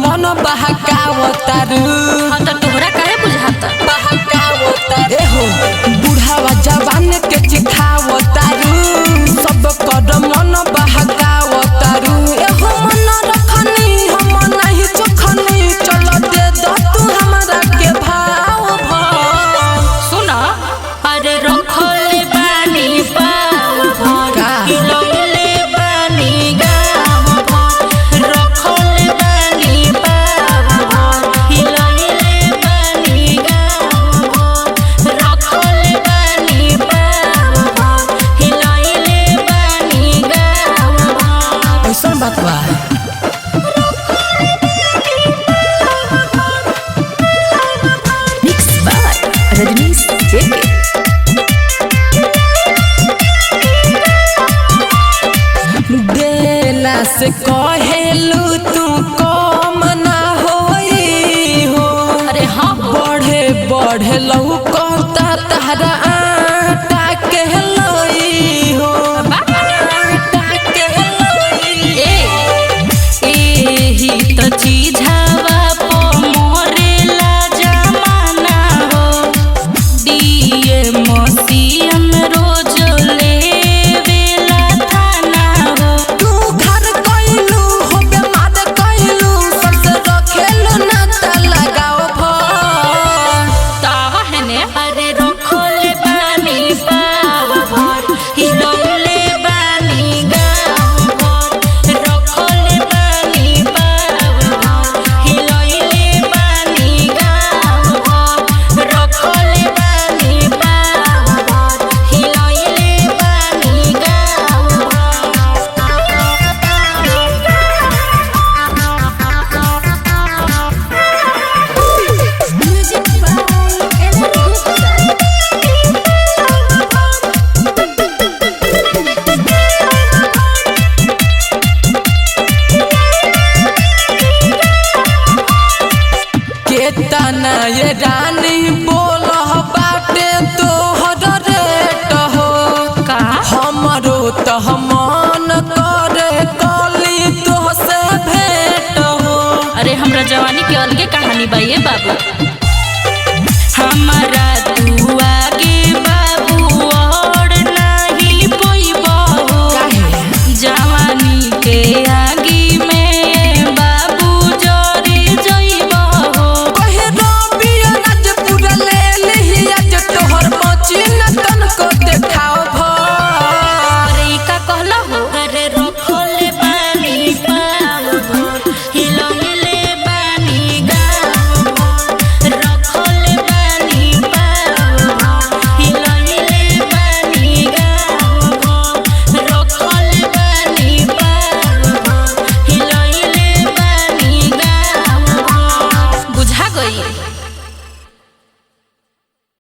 मन बहकावतारू। हाँ तो तोहरा काहे बुझाता बहकावतारू हो बुढ़ावा जवान के चिखावतारू सब कर मन बहकावतारू। एहो मन रखनी हम नहीं चखनी चल दे द तू हमरा के भाव भाव। सुना अरे रखले बानी पाव भर हिलौले बानी गाव भर रखले बानी पाव भर हिलौले बानी गाव भर रखले बानी पाव भर हिलौले बानी गाव भर। ऐसा बात बा मिक्स बाय रजनीश जेके। देला से कहेलू तू कम ना होई हो। अरे हाँ बढ़े बढ़े लौकता तारा आटा के लोई हो। आटा के लोई एही त चीझावा प मोरेला जमाना हो। डीए मसीन रोज लेवेला थाना हो। तू घर कइलू हो बेमार कइलू सबसे रखेलू ना त लगाओ भर। तावा है ने अरे रखले बानी पाव भर हिलौले बानी गाव भर रखले बानी पाव भर हिलौले बानी गाव भर रखले बानी पाव भर हिलौले बानी गाव भर। म्यूजिक बाय एल केतना ये रानी बोल बाटे तोहर रेट हो। का हमरो तो मन करे कली तो से भेंट हो। अरे हमरा जवानी के अलगे कहानी बा ये बाबू। हमारा तू आगे